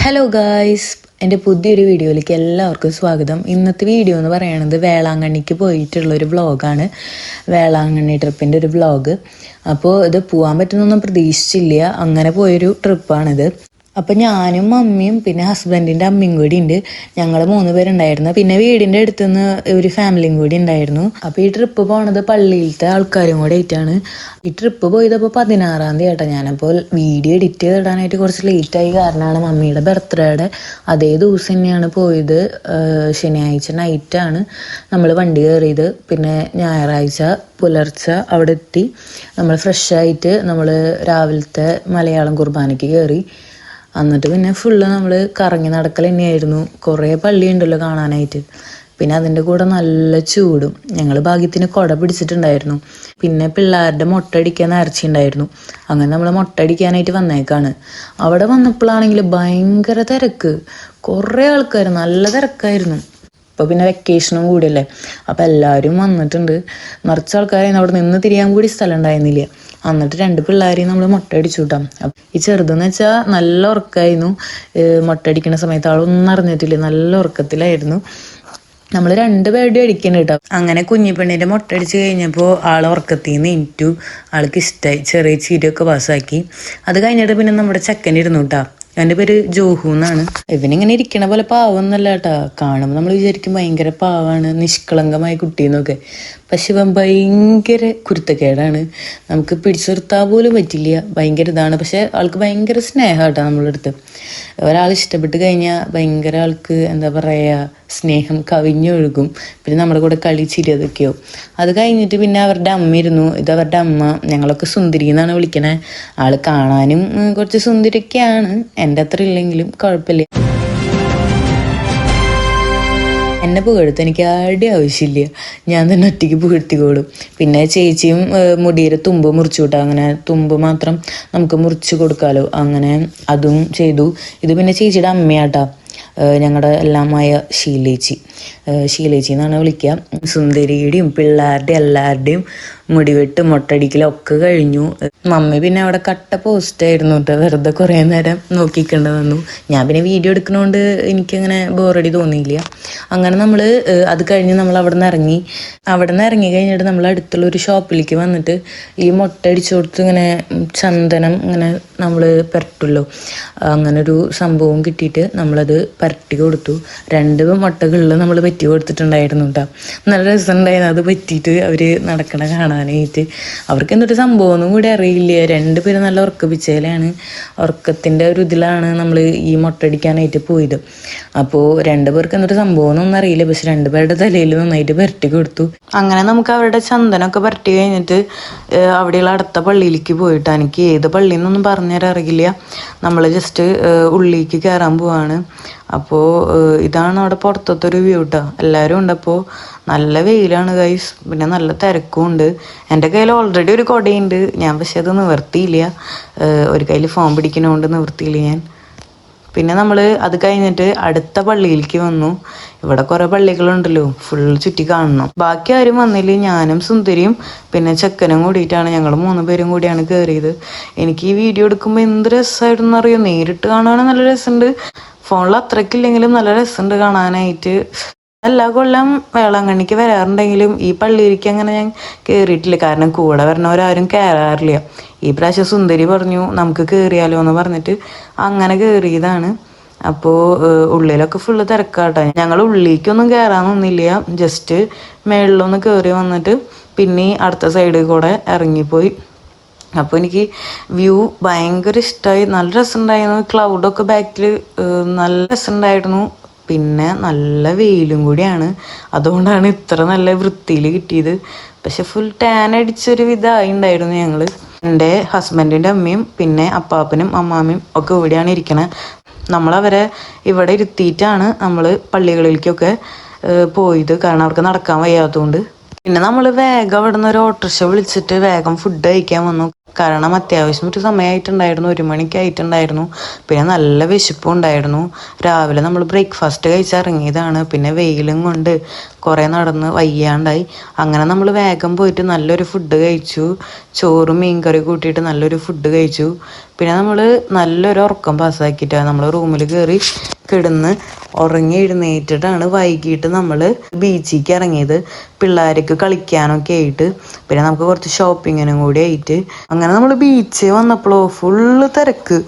Hello guys, എൻ്റെ പുതിയൊരു വീഡിയോയിലേക്ക് എല്ലാവർക്കും സ്വാഗതം. ഇന്നത്തെ വീഡിയോ എന്ന് പറയുന്നത് വേളാങ്കണ്ണിക്ക് പോയിട്ടുള്ളൊരു വ്ളോഗാണ്. വേളാങ്കണ്ണി ട്രിപ്പിൻ്റെ ഒരു വ്ളോഗ്. അപ്പോൾ ഇത് പോകാൻ പറ്റുന്നൊന്നും പ്രതീക്ഷിച്ചില്ല, അങ്ങനെ പോയൊരു ട്രിപ്പാണിത്. അപ്പം ഞാനും മമ്മിയും പിന്നെ ഹസ്ബൻഡിൻ്റെ അമ്മയും കൂടി ഉണ്ട്. ഞങ്ങൾ 3 പേരുണ്ടായിരുന്നു. പിന്നെ വീടിൻ്റെ അടുത്തുനിന്ന് ഒരു ഫാമിലിയും കൂടി ഉണ്ടായിരുന്നു. അപ്പോൾ ഈ ട്രിപ്പ് പോണത് പള്ളിയിലത്തെ ആൾക്കാരും കൂടെ ആയിട്ടാണ്. ഈ ട്രിപ്പ് പോയതപ്പോൾ 16-ാം തീയതി ആയിട്ടാണ്. ഞാനപ്പോൾ വീഡിയോ എഡിറ്റ് ചെയ്തിടാനായിട്ട് കുറച്ച് ലേറ്റായി കാരണമാണ് മമ്മിയുടെ ബർത്ത്ഡേയുടെ അതേ ദിവസം തന്നെയാണ് പോയത്. ശനിയാഴ്ച നൈറ്റാണ് നമ്മൾ വണ്ടി കയറിയത്. പിന്നെ ഞായറാഴ്ച പുലർച്ചെ അവിടെ എത്തി. നമ്മൾ ഫ്രഷായിട്ട് നമ്മൾ രാവിലത്തെ മലയാളം കുർബാനയ്ക്ക് കയറി. എന്നിട്ട് പിന്നെ ഫുള്ള് നമ്മൾ കറങ്ങി നടക്കൽ തന്നെയായിരുന്നു. കുറേ പള്ളിയുണ്ടല്ലോ കാണാനായിട്ട്. പിന്നെ അതിൻ്റെ കൂടെ നല്ല ചൂടും. ഞങ്ങൾ ഭാഗ്യത്തിന് കുട പിടിച്ചിട്ടുണ്ടായിരുന്നു. പിന്നെ പിള്ളേരുടെ മുട്ട അടിക്കാൻ നേർച്ചയുണ്ടായിരുന്നു. അങ്ങനെ നമ്മൾ മുട്ട അടിക്കാനായിട്ട് വന്നേക്കാണ്. അവിടെ വന്നപ്പോഴാണെങ്കിൽ ഭയങ്കര തിരക്ക്, കുറേ ആൾക്കാർ, നല്ല തിരക്കായിരുന്നു. ഇപ്പോൾ പിന്നെ വെക്കേഷനും കൂടിയല്ലേ, അപ്പോൾ എല്ലാവരും വന്നിട്ടുണ്ട്. നിറച്ച ആൾക്കാരായിരുന്നു. അവിടെ നിന്ന് തിരിയാൻ കൂടി സ്ഥലം ഉണ്ടായിരുന്നില്ല. എന്നിട്ട് 2 പിള്ളേരെയും നമ്മൾ മുട്ട അടിച്ചു കിട്ടാം. ഈ ചെറുതെന്ന് വെച്ചാൽ നല്ല ഉറക്കമായിരുന്നു. മുട്ട അടിക്കുന്ന സമയത്ത് ആളൊന്നും അറിഞ്ഞിട്ടില്ല, നല്ല ഉറക്കത്തിലായിരുന്നു. നമ്മൾ 2 പേരുടെ അടിക്കണം കേട്ടോ. അങ്ങനെ കുഞ്ഞിപ്പെണ്ണിൻ്റെ മുട്ട അടിച്ച് കഴിഞ്ഞപ്പോൾ ആൾ ഉറക്കത്തിൽ നിന്ന് എണീറ്റു. ആൾക്ക് ഇഷ്ടമായി, ചെറിയ ചീരയൊക്കെ പാസ്സാക്കി. അത് കഴിഞ്ഞിട്ട് പിന്നെ നമ്മുടെ ചെക്കനിരുന്നു കേട്ടോ. എൻ്റെ പേര് ജോഹു എന്നാണ്. ഇവനിങ്ങനെ ഇരിക്കണ പോലെ പാവമൊന്നുമല്ല കേട്ടോ. കാണുമ്പോൾ നമ്മൾ വിചാരിക്കും ഭയങ്കര പാവാണ്, നിഷ്കളങ്കമായ കുട്ടിയെന്നൊക്കെ. പക്ഷെ ഇവൻ ഭയങ്കര കുരുത്തക്കേടാണ്. നമുക്ക് പിടിച്ചു നിർത്താൻ പോലും പറ്റില്ല. ഭയങ്കര ഇതാണ്. പക്ഷെ ആൾക്ക് ഭയങ്കര സ്നേഹം കേട്ടോ നമ്മളുടെ അടുത്ത്. ഒരാൾ ഇഷ്ടപ്പെട്ട് കഴിഞ്ഞാൽ ഭയങ്കര ആൾക്ക് എന്താ പറയുക, സ്നേഹം കവിഞ്ഞൊഴുകും. പിന്നെ നമ്മുടെ കൂടെ കളി ചിരി അതൊക്കെയോ. അത് കഴിഞ്ഞിട്ട് പിന്നെ അവരുടെ അമ്മ ഇരുന്നു. ഇത് അവരുടെ അമ്മ. ഞങ്ങളൊക്കെ സുന്ദരി എന്നാണ് വിളിക്കണേ. ആൾ കാണാനും കുറച്ച് സുന്ദരിയൊക്കെയാണ്, എൻ്റെ അത്ര ഇല്ലെങ്കിലും കുഴപ്പമില്ല. എന്നെ പുകഴ്ത്ത് എനിക്ക് ആരുടെ ആവശ്യമില്ല, ഞാൻ തന്നെ ഒറ്റയ്ക്ക് പുകഴ്ത്തിക്കോളും. പിന്നെ ചേച്ചിയും മുടിയുടെ തുമ്പ് മുറിച്ചു വിട്ടാൽ, അങ്ങനെ തുമ്പ് മാത്രം നമുക്ക് മുറിച്ച് കൊടുക്കാമല്ലോ, അങ്ങനെ അതും ചെയ്തു. ഇത് പിന്നെ ചേച്ചിയുടെ അമ്മയാട്ടാ, ഞങ്ങളുടെ എല്ലാമായ ഷീലേച്ചി എന്നാണ് വിളിക്കുക. സുന്ദരിയുടെയും പിള്ളേരുടെയും എല്ലാവരുടെയും മുടിവെട്ട് മുട്ടടിക്കലൊക്കെ കഴിഞ്ഞു. മമ്മി പിന്നെ അവിടെ കട്ട പോസ്റ്റായിരുന്നു കേട്ടോ. വെറുതെ കുറേ നേരം നോക്കിക്കേണ്ടി വന്നു. ഞാൻ പിന്നെ വീഡിയോ എടുക്കണോണ്ട് എനിക്കങ്ങനെ ബോറടി തോന്നിയില്ല. അങ്ങനെ നമ്മൾ അത് കഴിഞ്ഞ് നമ്മൾ അവിടെ നിന്ന് ഇറങ്ങി കഴിഞ്ഞിട്ട് നമ്മൾ അടുത്തുള്ള ഒരു ഷോപ്പിലേക്ക് വന്നിട്ട് ഈ മുട്ട അടിച്ചു കൊടുത്ത് ഇങ്ങനെ ചന്ദനം ഇങ്ങനെ നമ്മൾ പുരട്ടുമല്ലോ, അങ്ങനെ ഒരു സംഭവം കിട്ടിയിട്ട് നമ്മളത് പരട്ടി കൊടുത്തു. 2 മുട്ടകളിൽ നമ്മൾ പറ്റി കൊടുത്തിട്ടുണ്ടായിരുന്നു കേട്ടോ. നല്ല രസമുണ്ടായിരുന്നു അത് പറ്റിയിട്ട് അവർ നടക്കണ കാണാനായിട്ട്. അവർക്ക് എന്തൊരു സംഭവമൊന്നും കൂടി അറിയില്ല. 2 പേര് നല്ല ഉറക്കപ്പിച്ചയിലാണ്, ഉറക്കത്തിൻ്റെ ഒരു ഇതിലാണ് നമ്മൾ ഈ മുട്ടടിക്കാനായിട്ട് പോയത്. അപ്പോൾ 2 പേർക്ക് എന്തൊരു സംഭവമൊന്നും അറിയില്ല. പക്ഷെ 2 പേരുടെ തലയിൽ നന്നായിട്ട് പുരട്ടി കൊടുത്തു. അങ്ങനെ നമുക്ക് അവരുടെ ചന്ദനമൊക്കെ പുരട്ടി കഴിഞ്ഞിട്ട് അവിടെയുള്ള അടുത്ത പള്ളിയിലേക്ക് പോയിട്ട്, എനിക്ക് ഏത് പള്ളിയിൽ നിന്നൊന്നും പറഞ്ഞുതരാൻ അറിയില്ല, നമ്മൾ ജസ്റ്റ് ഉള്ളിലേക്ക് കയറാൻ പോവാണ്. അപ്പോൾ ഇതാണ് അവിടെ പുറത്തത്തെ ഒരു വ്യൂ കേട്ടോ. എല്ലാവരും ഉണ്ട്. അപ്പോൾ നല്ല വെയിലാണ് ഗൈസ്, പിന്നെ നല്ല തിരക്കും ഉണ്ട്. എൻ്റെ കയ്യിൽ ഓൾറെഡി ഒരു കുടയുണ്ട് ഞാൻ, പക്ഷെ അത് നിവർത്തിയില്ല. ഒരു കയ്യിൽ ഫോൺ പിടിക്കണോണ്ട് നിവർത്തിയില്ല ഞാൻ. പിന്നെ നമ്മൾ അത് കഴിഞ്ഞിട്ട് അടുത്ത പള്ളിയിലേക്ക് വന്നു. ഇവിടെ കുറേ പള്ളികളുണ്ടല്ലോ, ഫുൾ ചുറ്റി കാണണം. ബാക്കി ആരും വന്നില്ല. ഞാനും സുന്ദരിയും പിന്നെ ചെക്കനും കൂടിയിട്ടാണ്, ഞങ്ങൾ 3 പേരും കൂടിയാണ് കയറിയത്. എനിക്ക് ഈ വീഡിയോ എടുക്കുമ്പോൾ എന്ത് രസമായിട്ടെന്ന് അറിയോ. നേരിട്ട് കാണാനും നല്ല രസമുണ്ട്, ഫോണിൽ അത്രയ്ക്കില്ലെങ്കിലും നല്ല രസമുണ്ട് കാണാനായിട്ട്. എല്ലാ കൊല്ലം വേളാങ്കണ്ണിക്ക് വരാറുണ്ടെങ്കിലും ഈ പള്ളിയിലേക്ക് അങ്ങനെ ഞാൻ കയറിയിട്ടില്ല, കാരണം കൂടെ വരണവരാരും കയറാറില്ല. ഈ പ്രാവശ്യം സുന്ദരി പറഞ്ഞു നമുക്ക് കയറിയാലോ എന്ന് പറഞ്ഞിട്ട് അങ്ങനെ കയറിയതാണ്. അപ്പോൾ ഉള്ളിലൊക്കെ ഫുള്ള് തിരക്കാട്ടോ. ഞങ്ങൾ ഉള്ളിലേക്കൊന്നും കയറാനൊന്നുമില്ല, ജസ്റ്റ് മേളിലൊന്ന് കയറി വന്നിട്ട് പിന്നെ അടുത്ത സൈഡിൽ കൂടെ ഇറങ്ങിപ്പോയി. അപ്പോൾ എനിക്ക് വ്യൂ ഭയങ്കര ഇഷ്ടമായി, നല്ല രസമുണ്ടായിരുന്നു. ക്ലൗഡൊക്കെ ബാക്കിൽ നല്ല രസമുണ്ടായിരുന്നു. പിന്നെ നല്ല വെയിലും കൂടിയാണ്, അതുകൊണ്ടാണ് ഇത്ര നല്ല വൃത്തിയിൽ കിട്ടിയത്. പക്ഷെ ഫുൾ ടാൻ അടിച്ചൊരു വിധമായി ഉണ്ടായിരുന്നു ഞങ്ങൾ. എൻ്റെ ഹസ്ബൻഡിൻ്റെ അമ്മയും പിന്നെ അപ്പാപ്പനും അമ്മാമ്മയും ഒക്കെ ഇവിടെയാണ് ഇരിക്കണത്. നമ്മളവരെ ഇവിടെ ഇരുത്തിയിട്ടാണ് നമ്മൾ പള്ളികളിലേക്കൊക്കെ പോയത്, കാരണം അവർക്ക് നടക്കാൻ വയ്യാത്തതുകൊണ്ട്. പിന്നെ നമ്മൾ വേഗം അവിടെ നിന്ന് ഒരു ഓട്ടോറിക്ഷ വിളിച്ചിട്ട് വേഗം ഫുഡ് കഴിക്കാൻ വന്നു. കാരണം അത്യാവശ്യം ഒരു സമയമായിട്ടുണ്ടായിരുന്നു, 1 മണിക്കായിട്ടുണ്ടായിരുന്നു. പിന്നെ നല്ല വിശപ്പും ഉണ്ടായിരുന്നു. രാവിലെ നമ്മൾ ബ്രേക്ക്ഫാസ്റ്റ് കഴിച്ചിറങ്ങിയതാണ്. പിന്നെ വെയിലും കൊണ്ട് കുറേ നടന്ന് വയ്യാണ്ടായി. അങ്ങനെ നമ്മൾ വേഗം പോയിട്ട് നല്ലൊരു ഫുഡ് കഴിച്ചു. ചോറും മീൻകറി കൂട്ടിയിട്ട് നല്ലൊരു ഫുഡ് കഴിച്ചു. പിന്നെ നമ്മൾ നല്ലൊരു ഉറക്കം പാസ്സാക്കിയിട്ടാണ് നമ്മൾ റൂമിൽ കയറി കിടന്ന് ഉറങ്ങി എഴുന്നേറ്റിട്ടാണ് വൈകിട്ട് നമ്മൾ ബീച്ചിലേക്ക് ഇറങ്ങിയത്, പിള്ളേർക്ക് കളിക്കാനൊക്കെ ആയിട്ട്. പിന്നെ നമുക്ക് കുറച്ച് ഷോപ്പിങ്ങിനും കൂടി ആയിട്ട്. അങ്ങനെ നമ്മൾ ബീച്ച് വന്നപ്പോഴോ ഫുള്ള് തിരക്ക്,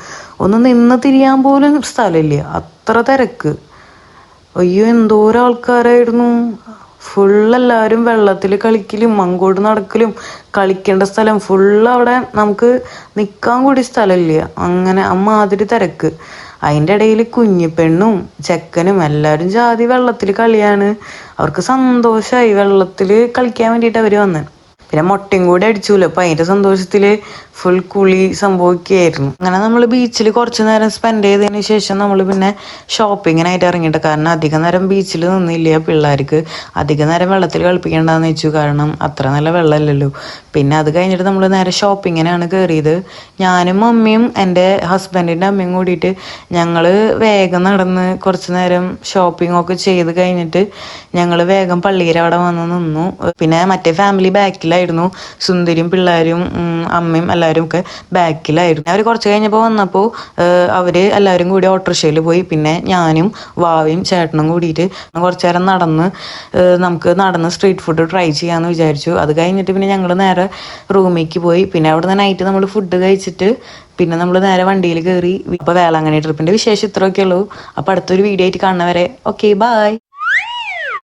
ഒന്ന് നിന്ന് തിരിയാൻ പോലും സ്ഥലമില്ല, അത്ര തിരക്ക്. അയ്യോ എന്തോരം ആൾക്കാരായിരുന്നു. ഫുള്ളെല്ലാവരും വെള്ളത്തിൽ കളിക്കലും അങ്ങോട്ട് നടക്കലും, കളിക്കേണ്ട സ്ഥലം ഫുള്ള് അവിടെ നമുക്ക് നിൽക്കാൻ കൂടി സ്ഥലമില്ല, അങ്ങനെ അമ്മാതിരി തിരക്ക്. അതിൻ്റെ ഇടയിൽ കുഞ്ഞിപ്പെണ്ണും ചെക്കനും എല്ലാവരും ജാതി വെള്ളത്തിൽ കളിയാണ്. അവർക്ക് സന്തോഷമായി വെള്ളത്തിൽ കളിക്കാൻ വേണ്ടിയിട്ട് അവർ വന്ന്. പിന്നെ മുട്ടയും കൂടി അടിച്ചൂല്ലോ, അപ്പം അതിൻ്റെ സന്തോഷത്തിൽ ഫുൾ കുളി സംഭവിക്കുകയായിരുന്നു. അങ്ങനെ നമ്മൾ ബീച്ചിൽ കുറച്ച് നേരം സ്പെൻഡ് ചെയ്തതിന് ശേഷം നമ്മൾ പിന്നെ ഷോപ്പിങ്ങിനായിട്ട് ഇറങ്ങിയിട്ട്. കാരണം അധികം നേരം ബീച്ചിൽ നിന്നില്ല, പിള്ളേർക്ക് അധികം നേരം വെള്ളത്തിൽ കളിപ്പിക്കേണ്ടതെന്ന് വെച്ചു, കാരണം അത്ര നല്ല വെള്ളമല്ലല്ലോ. പിന്നെ അത് കഴിഞ്ഞിട്ട് നമ്മൾ നേരെ ഷോപ്പിങ്ങിനാണ് കയറിയത്. ഞാനും അമ്മയും എൻ്റെ ഹസ്ബൻഡിൻ്റെ അമ്മയും കൂടിയിട്ട് ഞങ്ങൾ വേഗം നടന്ന് കുറച്ച് നേരം ഷോപ്പിംഗ് ഒക്കെ ചെയ്ത് കഴിഞ്ഞിട്ട് ഞങ്ങൾ വേഗം പള്ളിയുടെ അവിടെ വന്ന് നിന്നു. പിന്നെ മറ്റേ ഫാമിലി ബാക്കിലായിരുന്നു, സുന്ദരിയും പിള്ളേരും അമ്മയും എല്ലാവരും ഒക്കെ ബാക്കിലായിരുന്നു. അവർ കുറച്ച് കഴിഞ്ഞപ്പോൾ വന്നപ്പോൾ അവർ എല്ലാവരും കൂടി ഓട്ടോറിക്ഷയിൽ പോയി. പിന്നെ ഞാനും വാവയും ചേട്ടനും കൂടിയിട്ട് കുറച്ച് നേരം നമുക്ക് നടന്ന് സ്ട്രീറ്റ് ഫുഡ് ട്രൈ ചെയ്യാമെന്ന് വിചാരിച്ചു. അത് കഴിഞ്ഞിട്ട് പിന്നെ ഞങ്ങൾ നേരെ റൂമിലേക്ക് പോയി. പിന്നെ അവിടെ നിന്ന് നൈറ്റ് നമ്മൾ ഫുഡ് കഴിച്ചിട്ട് പിന്നെ നമ്മൾ നേരെ വണ്ടിയിൽ കയറി. ഇപ്പോൾ വേളാങ്കണ്ണി ട്രിപ്പിൻ്റെ വിശേഷം ഇത്രയൊക്കെ ഉള്ളൂ. അപ്പോൾ അടുത്തൊരു വീഡിയോ ആയിട്ട് കാണുന്നവരെ ഓക്കെ ബൈ.